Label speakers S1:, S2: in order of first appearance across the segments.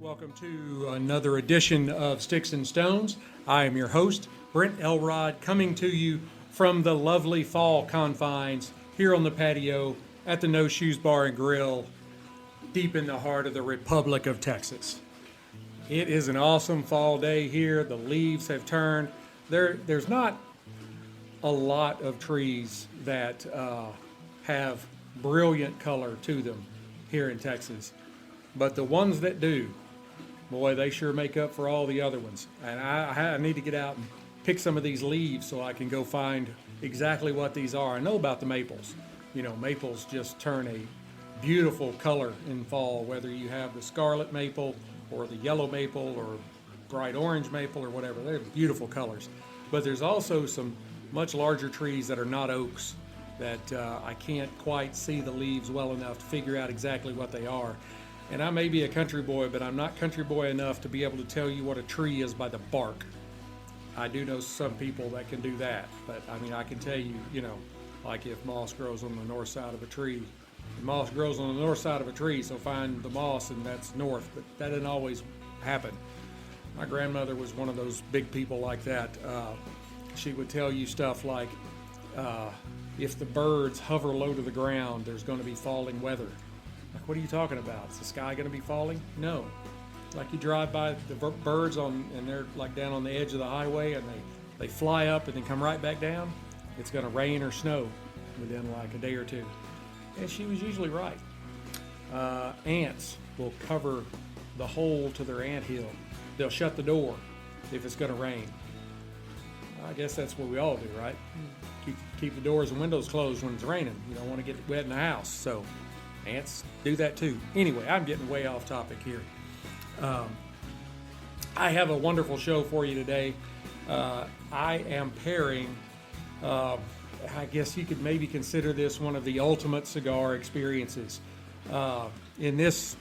S1: Welcome to another edition of Sticks and Stones. I am your host, Brent Elrod, coming to you from the lovely fall confines here on the patio at the No Shoes Bar and Grill, deep in the heart of the Republic of Texas. It is an awesome fall day here. The leaves have turned. There's not a lot of trees that have brilliant color to them here in Texas, but the ones that do, boy, they sure make up for all the other ones. And I need to get out and pick some of these leaves so I can go find exactly what these are. I know about the maples. You know, maples just turn a beautiful color in fall, whether you have the scarlet maple or the yellow maple or bright orange maple or whatever. They're beautiful colors. But there's also some much larger trees that are not oaks that I can't quite see the leaves well enough to figure out exactly what they are. And I may be a country boy, but I'm not country boy enough to be able to tell you what a tree is by the bark. I do know some people that can do that, but I mean, I can tell you, like if moss grows on the north side of a tree, the moss grows on the north side of a tree, so find the moss and that's north, but that didn't always happen. My grandmother was one of those big people like that. She would tell you stuff like, if the birds hover low to the ground, there's going to be falling weather. Like, what are you talking about? Is the sky going to be falling? No. Like you drive by the birds and they're like down on the edge of the highway and they fly up and then come right back down. It's going to rain or snow within like a day or two. And she was usually right. Ants will cover the hole to their anthill. They'll shut the door if it's going to rain. I guess that's what we all do, right? Keep the doors and windows closed when it's raining. You don't want to get wet in the house. So ants do that too. Anyway, I'm getting way off topic here. I have a wonderful show for you today. I am pairing, I guess you could maybe consider this one of the ultimate cigar experiences. In this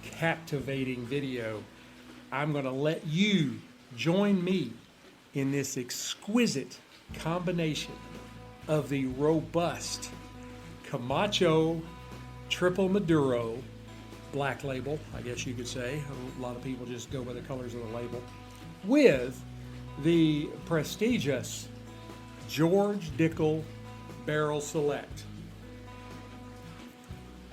S1: captivating video, I'm going to let you join me in this exquisite combination of the robust Camacho Triple Maduro black label, I guess you could say. A lot of people just go by the colors of the label, with the prestigious George Dickel Barrel Select.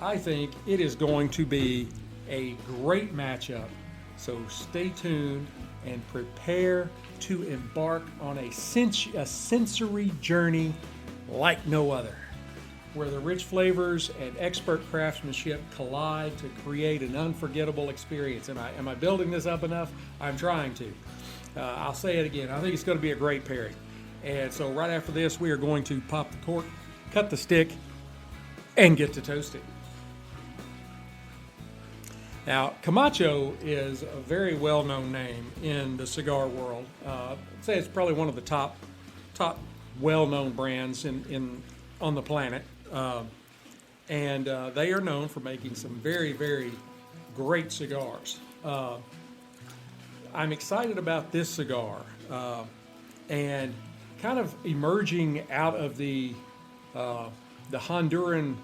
S1: I think it is going to be a great matchup, so stay tuned and prepare to embark on a sensory journey like no other, where the rich flavors and expert craftsmanship collide to create an unforgettable experience. Am I building this up enough? I'm trying to. I'll say it again. I think it's going to be a great pairing. And so right after this, we are going to pop the cork, cut the stick, and get to toasting. Now, Camacho is a very well-known name in the cigar world. I'd say it's probably one of the top well-known brands on the planet. And they are known for making some very, very great cigars. I'm excited about this cigar and kind of emerging out of the Honduran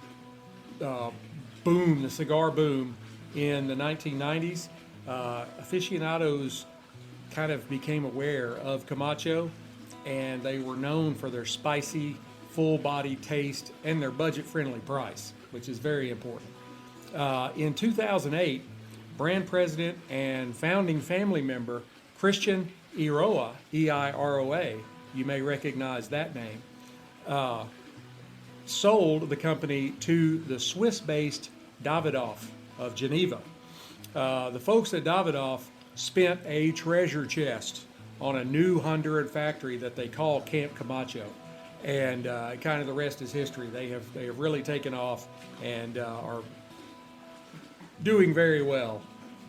S1: boom, the cigar boom in the 1990s. Aficionados kind of became aware of Camacho, and they were known for their spicy, full-body taste and their budget-friendly price, which is very important. In 2008, brand president and founding family member Christian Eiroa, E-I-R-O-A, you may recognize that name, sold the company to the Swiss-based Davidoff of Geneva. The folks at Davidoff spent a treasure chest on a new Honduran factory that they call Camp Camacho. And kind of the rest is history. They have really taken off and are doing very well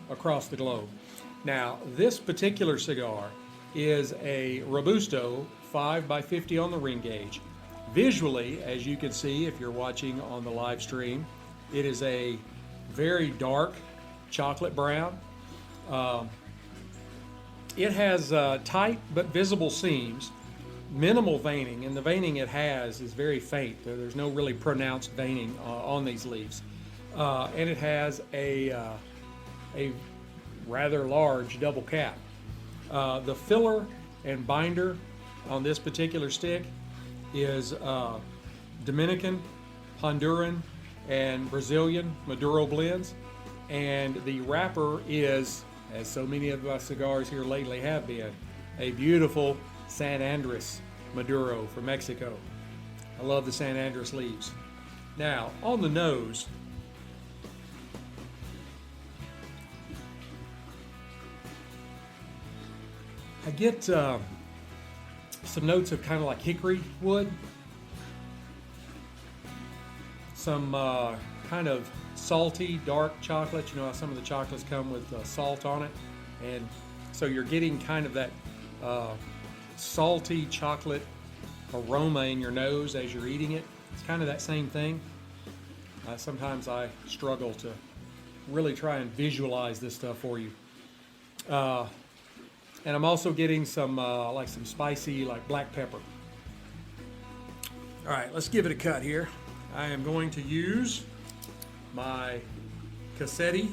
S1: across the globe. Now, this particular cigar is a Robusto 5x50 on the ring gauge. Visually, as you can see if you're watching on the live stream, it is a very dark chocolate brown. It has tight but visible seams, minimal veining, and the veining it has is very faint. There's no really pronounced veining on these leaves. And it has a rather large double cap. The filler and binder on this particular stick is Dominican, Honduran, and Brazilian Maduro blends. And the wrapper is, as so many of our cigars here lately have been, a beautiful San Andres Maduro from Mexico. I love the San Andres leaves. Now, on the nose, I get some notes of kind of like hickory wood, some kind of salty, dark chocolate. You know how some of the chocolates come with salt on it, and so you're getting kind of that salty chocolate aroma in your nose as you're eating it. It's kind of that same thing. Sometimes I struggle to really try and visualize this stuff for you. And I'm also getting some like some spicy, like black pepper. All right, let's give it a cut here. I am going to use my Cassetti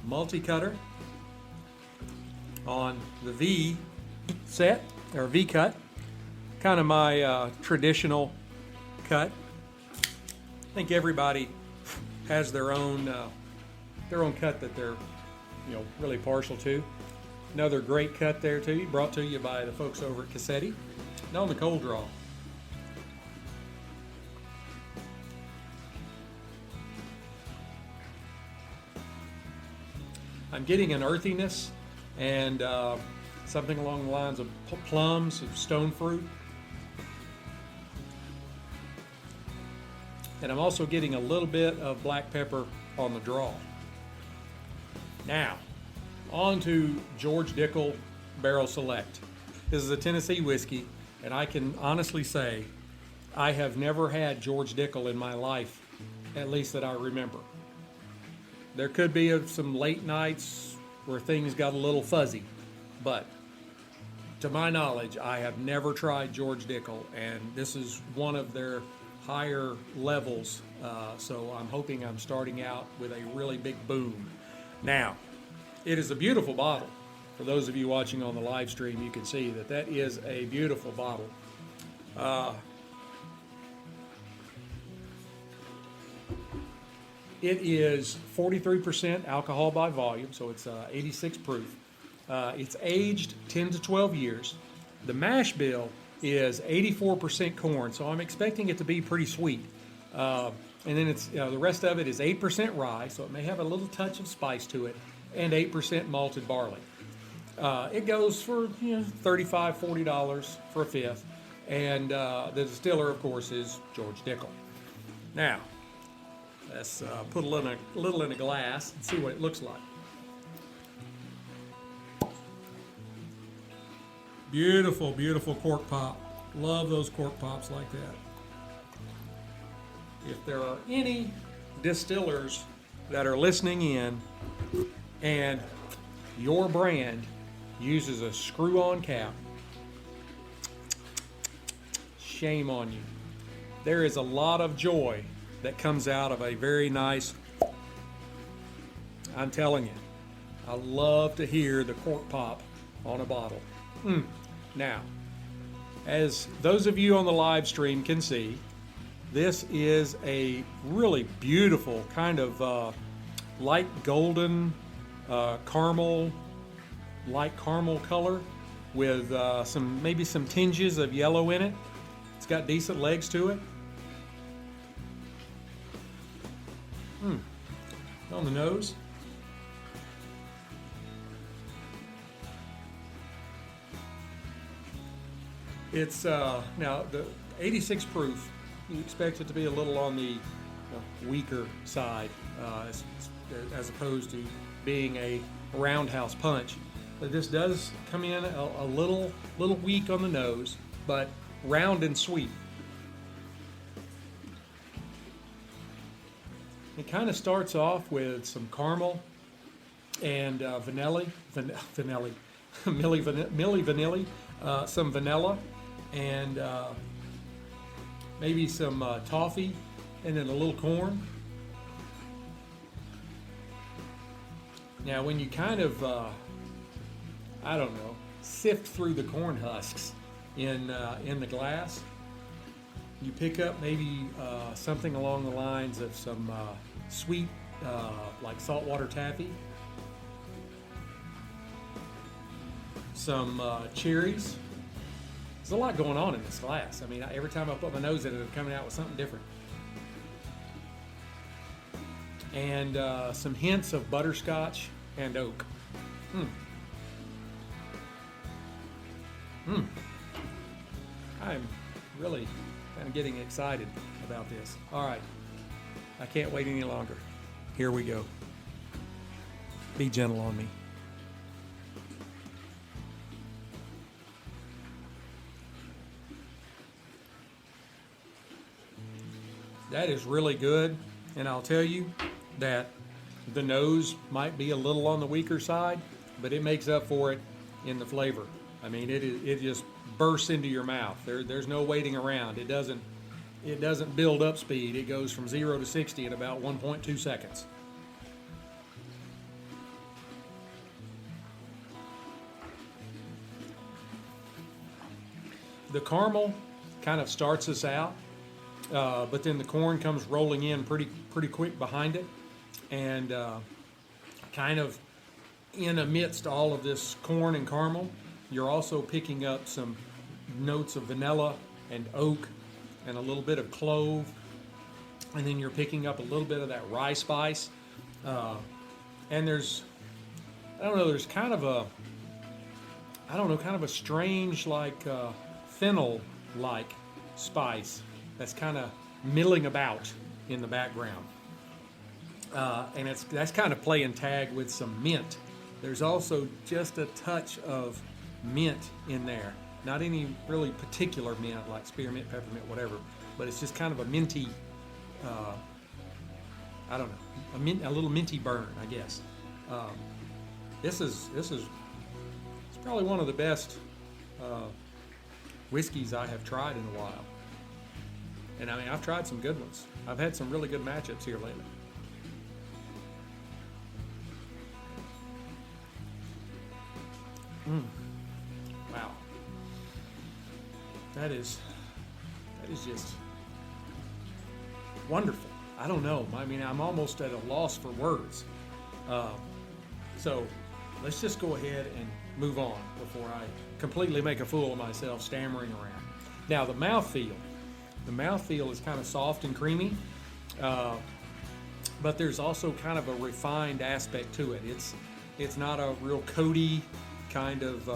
S1: multi-cutter on the V set, or V cut, kind of my traditional cut. I think everybody has their own cut that they're, you know, really partial to. Another great cut there too, brought to you by the folks over at Cassetti. And on the cold draw, I'm getting an earthiness and something along the lines of plums, of stone fruit. And I'm also getting a little bit of black pepper on the draw. Now, on to George Dickel Barrel Select. This is a Tennessee whiskey, and I can honestly say I have never had George Dickel in my life, at least that I remember. There could be some late nights where things got a little fuzzy, but to my knowledge, I have never tried George Dickel, and this is one of their higher levels, so I'm hoping I'm starting out with a really big boom. Now, it is a beautiful bottle. For those of you watching on the live stream, you can see that that is a beautiful bottle. It is 43% alcohol by volume, so it's 86 proof. It's aged 10 to 12 years. The mash bill is 84% corn, so I'm expecting it to be pretty sweet. And then it's the rest of it is 8% rye, so it may have a little touch of spice to it, and 8% malted barley. It goes for $35, $40 for a fifth, and the distiller, of course, is George Dickel. Now, let's put a little in a glass and see what it looks like. Beautiful, beautiful cork pop. Love those cork pops like that. If there are any distillers that are listening in and your brand uses a screw-on cap, shame on you. There is a lot of joy that comes out of a very nice, I'm telling you, I love to hear the cork pop on a bottle. Now, as those of you on the live stream can see, this is a really beautiful kind of light golden caramel, light caramel color with maybe some tinges of yellow in it. It's got decent legs to it. On the nose. It's now the 86 proof. You expect it to be a little on the weaker side as opposed to being a roundhouse punch. But this does come in a little weak on the nose, but round and sweet. It kind of starts off with some caramel and milli vanilli, some vanilla, and maybe some toffee, and then a little corn. Now, when you kind of, I don't know, sift through the corn husks in the glass, you pick up maybe something along the lines of some sweet, like saltwater taffy, some cherries. There's a lot going on in this glass. I mean, every time I put my nose in it, I'm coming out with something different. And some hints of butterscotch and oak. I'm really kind of getting excited about this. All right, I can't wait any longer. Here we go. Be gentle on me. That is really good, and I'll tell you that the nose might be a little on the weaker side, but it makes up for it in the flavor. I mean, it just bursts into your mouth. There's no waiting around. It doesn't build up speed. It goes from 0 to 60 in about 1.2 seconds. The caramel kind of starts us out, but then the corn comes rolling in pretty quick behind it, and kind of in amidst all of this corn and caramel, you're also picking up some notes of vanilla and oak and a little bit of clove, and then you're picking up a little bit of that rye spice, and there's kind of a strange, like fennel-like spice that's kind of milling about in the background, and that's kind of playing tag with some mint. There's also just a touch of mint in there. Not any really particular mint like spearmint, peppermint, whatever, but it's just kind of a minty, I don't know, a little minty burn, I guess. This is it's probably one of the best whiskeys I have tried in a while. And I mean, I've tried some good ones. I've had some really good matchups here lately. Wow. That is just wonderful. I don't know. I mean, I'm almost at a loss for words. So let's just go ahead and move on before I completely make a fool of myself stammering around. Now, the mouthfeel. The mouthfeel is kind of soft and creamy, but there's also kind of a refined aspect to it. It's not a real coaty kind of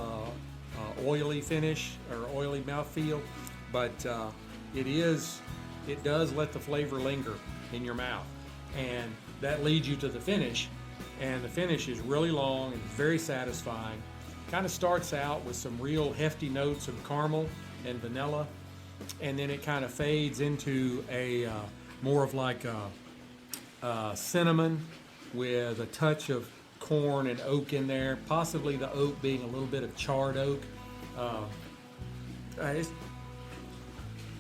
S1: oily finish or oily mouthfeel, but it does let the flavor linger in your mouth, and that leads you to the finish. And the finish is really long and very satisfying. Kind of starts out with some real hefty notes of caramel and vanilla, and then it kind of fades into a more of like a cinnamon with a touch of corn and oak in there, possibly the oak being a little bit of charred oak. I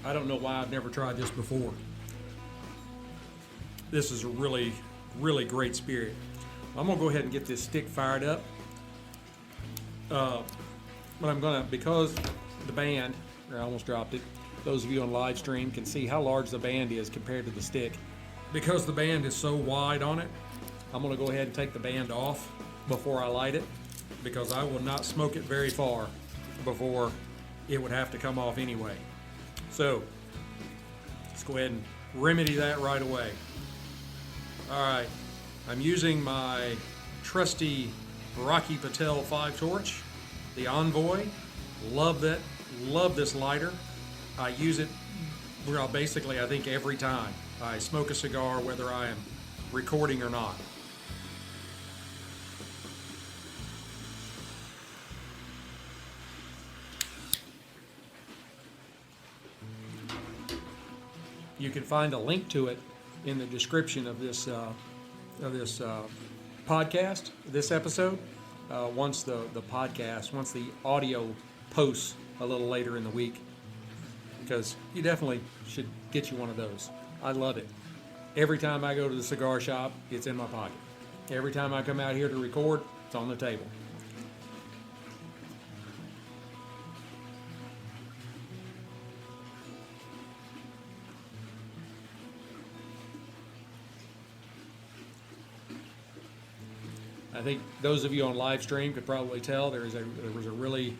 S1: don't know why I've never tried this before. This is a really, really great spirit. I'm gonna go ahead and get this stick fired up. But I'm gonna, because the band, I almost dropped it. Those of you on live stream can see how large the band is compared to the stick. Because the band is so wide on it, I'm gonna go ahead and take the band off before I light it, because I will not smoke it very far before it would have to come off anyway. So let's go ahead and remedy that right away. All right, I'm using my trusty Rocky Patel 5 torch, the Envoy. Love this lighter. I use it, well, basically I think every time I smoke a cigar, whether I am recording or not. You can find a link to it in the description of this podcast, this episode. Once the audio posts a little later in the week, because you definitely should get you one of those. I love it. Every time I go to the cigar shop, it's in my pocket. Every time I come out here to record, it's on the table. I think those of you on live stream could probably tell there was a really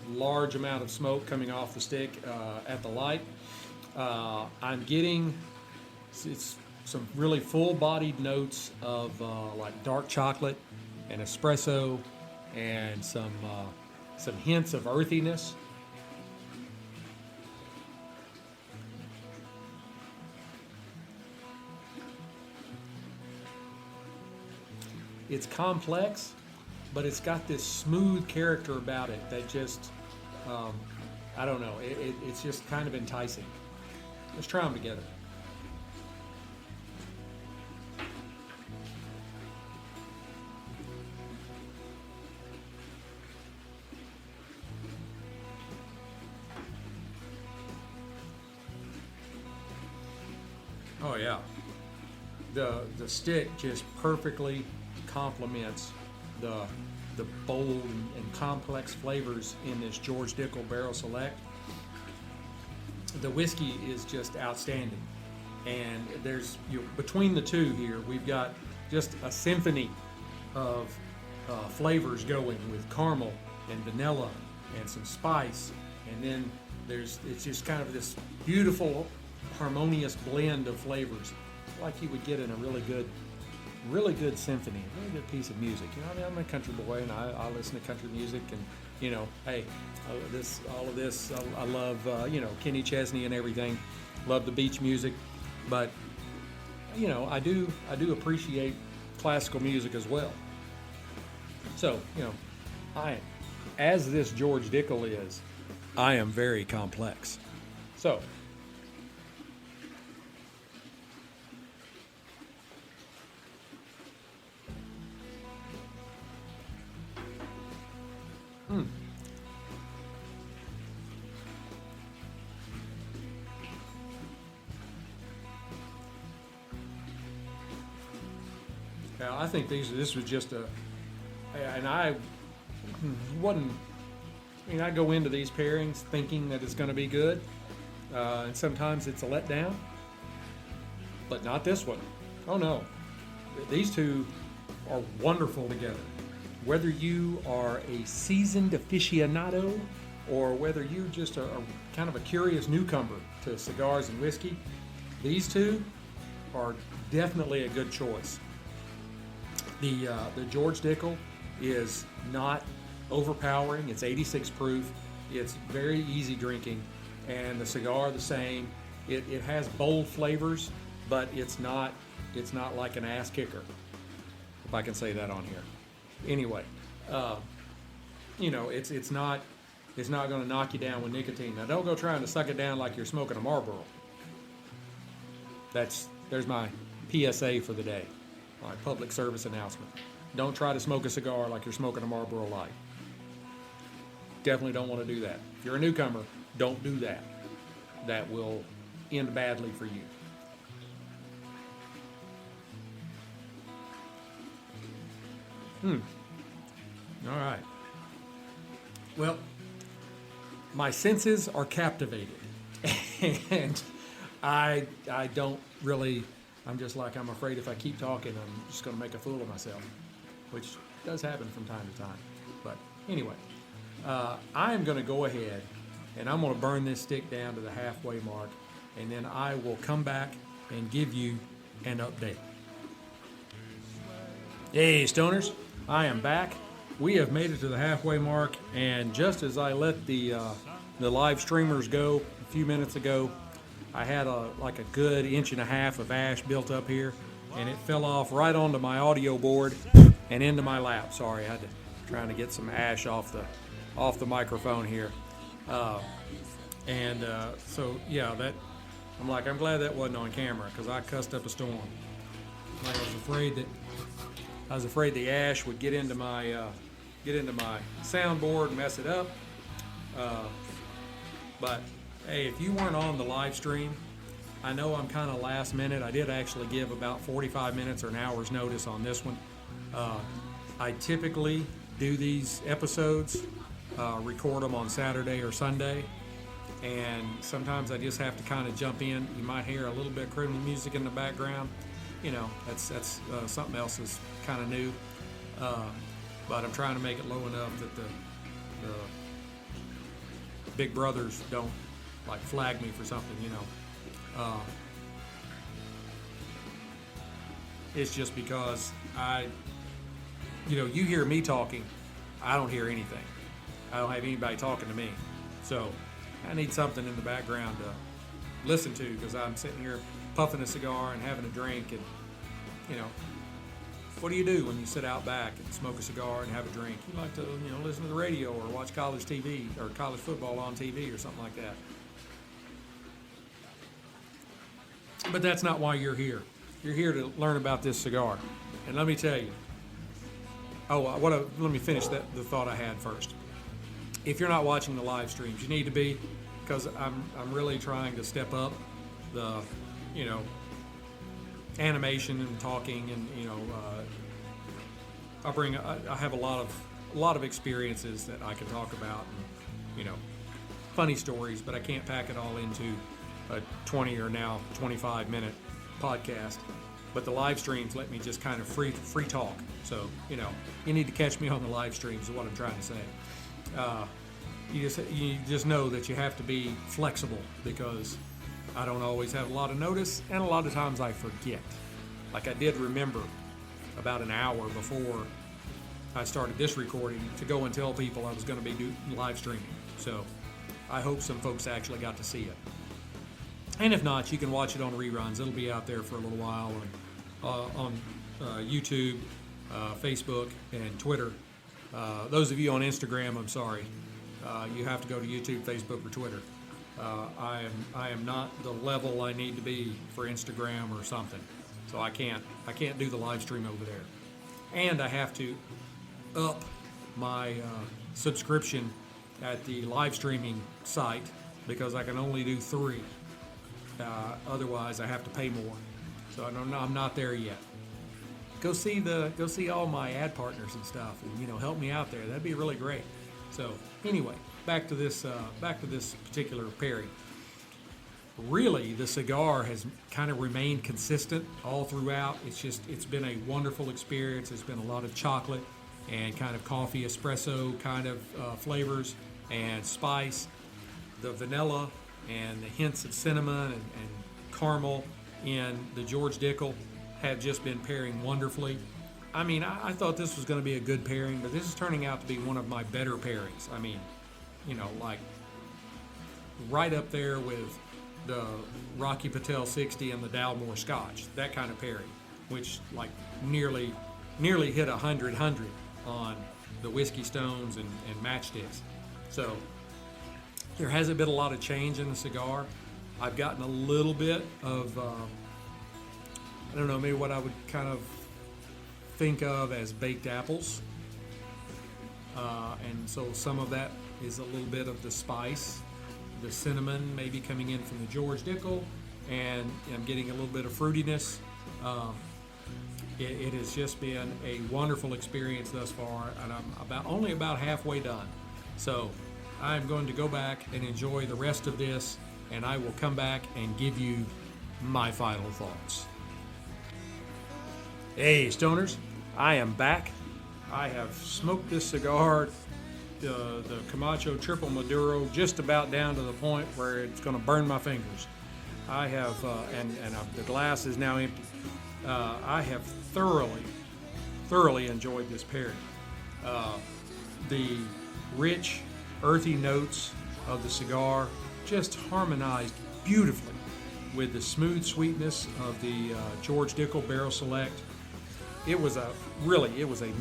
S1: large amount of smoke coming off the stick at the light. I'm getting some really full-bodied notes of like dark chocolate and espresso and some hints of earthiness. It's complex, but it's got this smooth character about it that just, I don't know, it's just kind of enticing. Let's try them together. Oh yeah, the stick just perfectly complements the bold and complex flavors in this George Dickel Barrel Select. The whiskey is just outstanding, and there's between the two here we've got just a symphony of flavors going with caramel and vanilla and some spice, and then it's just kind of this beautiful harmonious blend of flavors like you would get in a really good symphony, a really good piece of music. You know, I mean, I'm a country boy, and I listen to country music, and hey, all of this, I love Kenny Chesney and everything. Love the beach music, but I do appreciate classical music as well. So as this George Dickel is, I am very complex. So. Now, I think this was just I go into these pairings thinking that it's going to be good, and sometimes it's a letdown, but not this one. Oh no, these two are wonderful together. Whether you are a seasoned aficionado or whether you're just a kind of a curious newcomer to cigars and whiskey, these two are definitely a good choice. The George Dickel is not overpowering. It's 86 proof. It's very easy drinking, and the cigar the same. It has bold flavors, but it's not like an ass kicker, if I can say that on here. Anyway, it's not going to knock you down with nicotine. Now, don't go trying to suck it down like you're smoking a Marlboro. There's my PSA for the day. My public service announcement. Don't try to smoke a cigar like you're smoking a Marlboro Light. Definitely don't want to do that. If you're a newcomer, don't do that. That will end badly for you. All right. Well, my senses are captivated, and I don't really. I'm just like, I'm afraid if I keep talking, I'm just going to make a fool of myself, which does happen from time to time. But anyway, I am going to go ahead and I'm going to burn this stick down to the halfway mark, and then I will come back and give you an update. Hey, Stoners, I am back. We have made it to the halfway mark, and just as I let the live streamers go a few minutes ago, I had a good 1.5 inches of ash built up here, and it fell off right onto my audio board and into my lap. Sorry, I had to trying to get some ash off the microphone here, so yeah, I'm glad that wasn't on camera, because I cussed up a storm. I was afraid the ash would get into my soundboard and mess it up. But hey, if you weren't on the live stream, I know I'm kind of last minute. I did actually give about 45 minutes or an hour's notice on this one. I typically do these episodes, record them on Saturday or Sunday, and sometimes I just have to kind of jump in. You might hear a little bit of criminal music in the background. You know, that's something else that's kind of new. But I'm trying to make it low enough that the big brothers don't like flag me for something, you know. It's just because you hear me talking, I don't hear anything. I don't have anybody talking to me. So I need something in the background to listen to, because I'm sitting here puffing a cigar and having a drink, and what do you do when you sit out back and smoke a cigar and have a drink? You like to, listen to the radio or watch college TV or college football on TV or something like that. But that's not why you're here. You're here to learn about this cigar. And let me tell you. Let me finish the thought I had first. If you're not watching the live streams, you need to be, because I'm really trying to step up the, animation and talking, and I have a lot of experiences that I can talk about, and funny stories, but I can't pack it all into a 20 or now 25 minute podcast. But the live streams let me just kind of free talk. So you need to catch me on the live streams is what I'm trying to say. You just know that you have to be flexible, because I don't always have a lot of notice, and a lot of times I forget. Like I did remember about an hour before I started this recording to go and tell people I was going to be live streaming. So I hope some folks actually got to see it. And if not, you can watch it on reruns. It'll be out there for a little while on YouTube, Facebook, and Twitter. Those of you on Instagram, I'm sorry. You have to go to YouTube, Facebook, or Twitter. I am not the level I need to be for Instagram or something, so I can't do the live stream over there, and I have to up my subscription at the live streaming site, because I can only do 3. Otherwise, I have to pay more. So I'm not there yet. Go see all my ad partners and stuff, and help me out there. That'd be really great. So anyway, back to this particular pairing. Really, the cigar has kind of remained consistent all throughout. It's been a wonderful experience. It's been a lot of chocolate and kind of coffee, espresso kind of flavors and spice. The vanilla and the hints of cinnamon and caramel in the George Dickel have just been pairing wonderfully. I mean, I thought this was going to be a good pairing, but this is turning out to be one of my better pairings. I mean, like right up there with the Rocky Patel 60 and the Dalmore Scotch, that kind of pairing, which like nearly hit 100 on the Whiskey Stones and Matchsticks. So there hasn't been a lot of change in the cigar. I've gotten a little bit of, I don't know, maybe what I would kind of think of as baked apples. And so some of that is a little bit of the spice, the cinnamon maybe coming in from the George Dickel, and I'm getting a little bit of fruitiness. It has just been a wonderful experience thus far, and I'm only about halfway done. So I'm going to go back and enjoy the rest of this, and I will come back and give you my final thoughts. Hey, Stoners, I am back. I have smoked this cigar, the Camacho Triple Maduro, just about down to the point where it's going to burn my fingers. I have, the glass is now empty. I have thoroughly enjoyed this pairing. The rich, earthy notes of the cigar just harmonized beautifully with the smooth sweetness of the George Dickel Barrel Select. It was a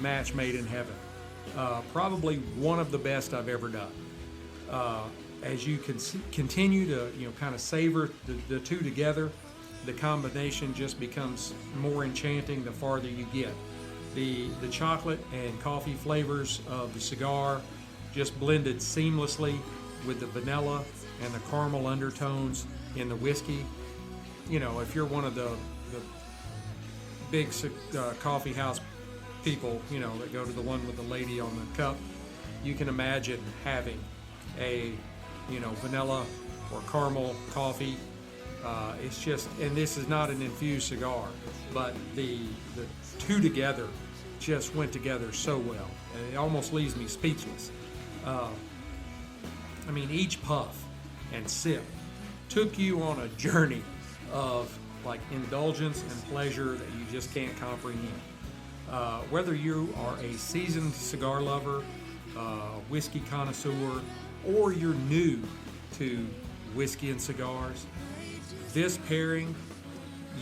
S1: match made in heaven. Probably one of the best I've ever done. As you can continue to kind of savor the two together, the combination just becomes more enchanting the farther you get. The chocolate and coffee flavors of the cigar just blended seamlessly with the vanilla and the caramel undertones in the whiskey. if you're one of the big coffee house people, that go to the one with the lady on the cup, you can imagine having a, vanilla or caramel coffee. It's just, and this is not an infused cigar, but the two together just went together so well. And it almost leaves me speechless. Each puff and sip took you on a journey of like indulgence and pleasure that you just can't comprehend. Whether you are a seasoned cigar lover, whiskey connoisseur, or you're new to whiskey and cigars, this pairing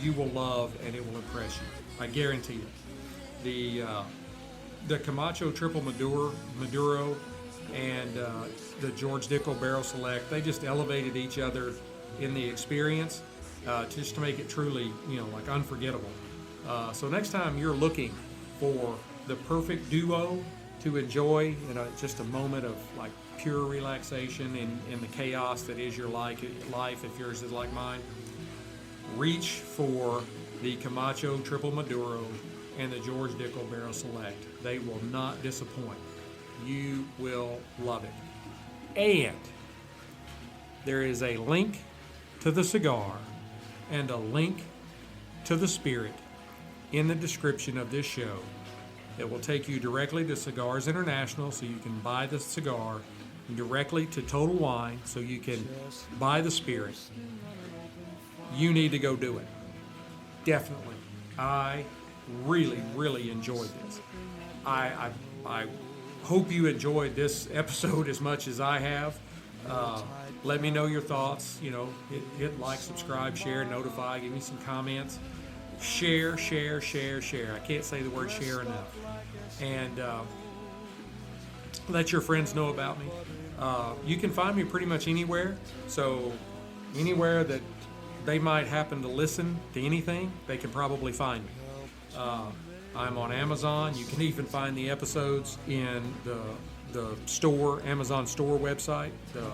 S1: you will love and it will impress you. I guarantee it. The Camacho Triple Maduro and the George Dickel Barrel Select, they just elevated each other in the experience, just to make it truly, like unforgettable. So next time you're looking for the perfect duo to enjoy in just a moment of like pure relaxation in the chaos that is your life, if yours is like mine, reach for the Camacho Triple Maduro and the George Dickel Barrel Select. They will not disappoint. You will love it. And there is a link to the cigar and a link to the spirit in the description of this show. It will take you directly to Cigars International, so you can buy the cigar, and directly to Total Wine, so you can buy the spirit. You need to go do it. Definitely. I really, really enjoyed this. I hope you enjoyed this episode as much as I have. Let me know your thoughts. Hit like, subscribe, share, notify, give me some comments. Share. I can't say the word share enough. And let your friends know about me. You can find me pretty much anywhere. So anywhere that they might happen to listen to anything, they can probably find me. I'm on Amazon. You can even find the episodes in the store, Amazon store website, the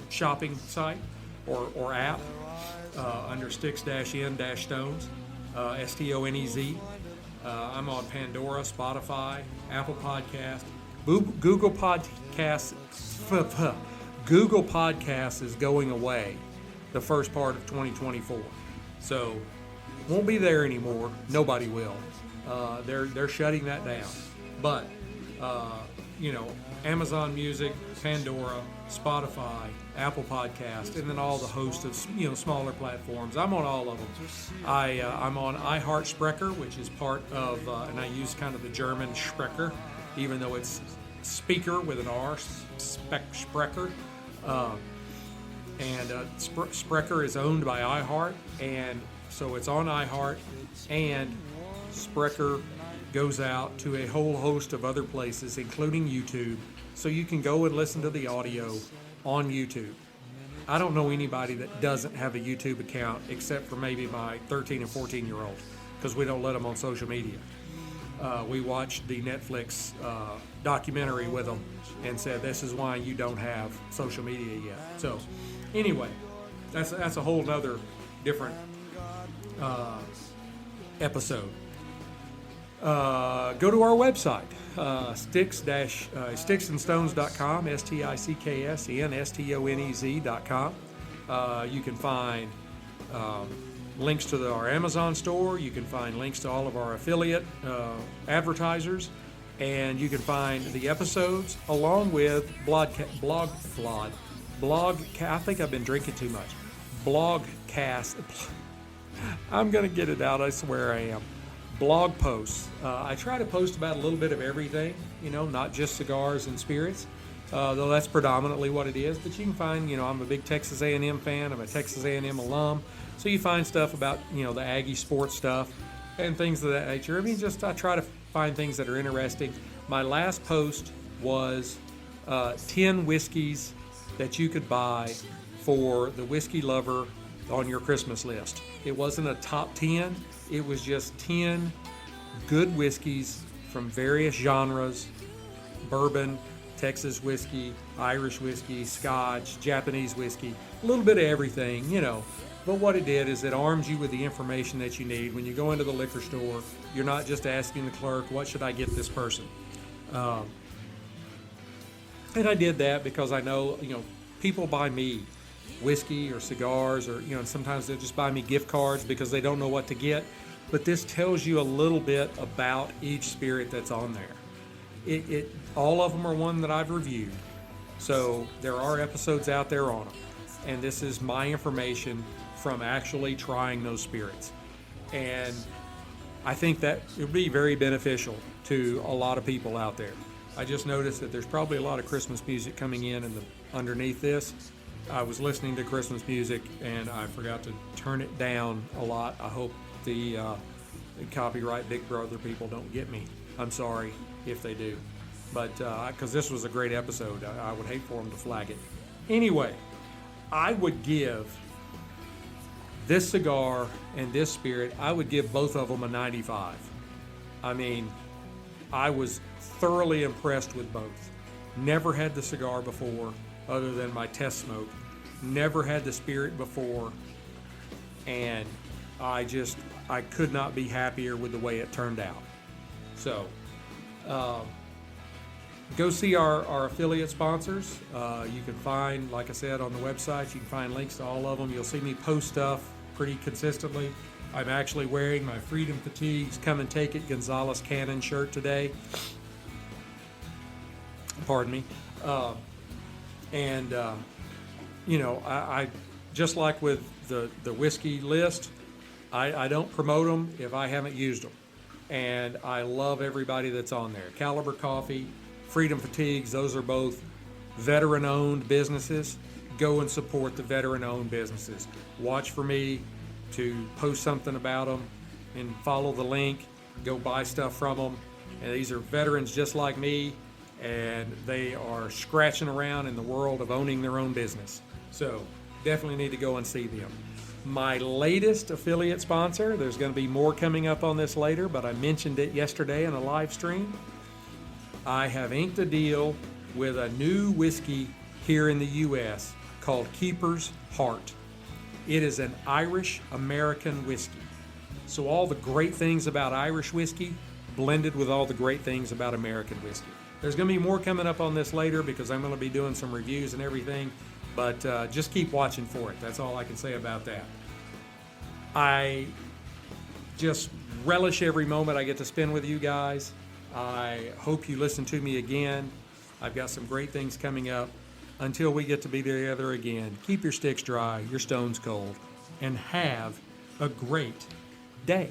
S1: shopping site or app under Sticks-n-Stonez, Stonez. I'm on Pandora, Spotify, Apple Podcast, Google Podcasts. Google Podcasts is going away the first part of 2024, so won't be there anymore. Nobody will. They're shutting that down. But Amazon Music, Pandora, Spotify, Apple Podcast, and then all the hosts of smaller platforms. I'm on all of them. I'm on iHeart Sprecher, which is part of, and I use kind of the German Sprecher, even though it's speaker with an R, Sprecher. Sprecher is owned by iHeart, and so it's on iHeart, and Sprecher goes out to a whole host of other places, including YouTube, so you can go and listen to the audio on YouTube. I don't know anybody that doesn't have a YouTube account except for maybe my 13 and 14-year-old, because we don't let them on social media. We watched the Netflix documentary with them and said, this is why you don't have social media yet. So anyway, that's a whole nother different episode. Go to our website, Sticks-n-Stonez.com, Sticks-n-Stonez.com. You can find links to our Amazon store. You can find links to all of our affiliate advertisers, and you can find the episodes along with I think I've been drinking too much. Blogcast. I'm gonna get it out. I swear I am. Blog posts. I try to post about a little bit of everything, not just cigars and spirits, though that's predominantly what it is. But you can find, I'm a big Texas A&M fan. I'm a Texas A&M alum. So you find stuff about, the Aggie sports stuff and things of that nature. I try to find things that are interesting. My last post was 10 whiskeys that you could buy for the whiskey lover on your Christmas list. It wasn't a top 10. It was just 10 good whiskeys from various genres: bourbon, Texas whiskey, Irish whiskey, Scotch, Japanese whiskey, a little bit of everything, But what it did is it arms you with the information that you need. When you go into the liquor store, you're not just asking the clerk, what should I get this person? And I did that because I know, people buy me whiskey or cigars, or, sometimes they'll just buy me gift cards because they don't know what to get. But this tells you a little bit about each spirit that's on there. All of them are one that I've reviewed. So there are episodes out there on them. And this is my information from actually trying those spirits. And I think that it would be very beneficial to a lot of people out there. I just noticed that there's probably a lot of Christmas music coming in underneath this. I was listening to Christmas music and I forgot to turn it down a lot. I hope the copyright Big Brother people don't get me. I'm sorry if they do. But because this was a great episode, I would hate for them to flag it. Anyway, I would give this cigar and this spirit, I would give both of them a 95. I mean, I was thoroughly impressed with both. Never had the cigar before other than my test smoke. Never had the spirit before. And I could not be happier with the way it turned out. So, go see our affiliate sponsors. You can find, like I said, on the website, you can find links to all of them. You'll see me post stuff pretty consistently. I'm actually wearing my Freedom Fatigues Come and Take It Gonzalez Cannon shirt today. Pardon me. I just like with the whiskey list, I don't promote them if I haven't used them. And I love everybody that's on there. Caliber Coffee, Freedom Fatigues, those are both veteran-owned businesses. Go and support the veteran-owned businesses. Watch for me to post something about them and follow the link. Go buy stuff from them. And these are veterans just like me, and they are scratching around in the world of owning their own business. So definitely need to go and see them. My latest affiliate sponsor, there's going to be more coming up on this later, but I mentioned it yesterday in a live stream. I have inked a deal with a new whiskey here in the U.S. called Keeper's Heart. It is an Irish American whiskey. So all the great things about Irish whiskey blended with all the great things about American whiskey. There's going to be more coming up on this later because I'm going to be doing some reviews and everything, but just keep watching for it. That's all I can say about that. I just relish every moment I get to spend with you guys. I hope you listen to me again. I've got some great things coming up. Until we get to be together again, keep your sticks dry, your stones cold, and have a great day.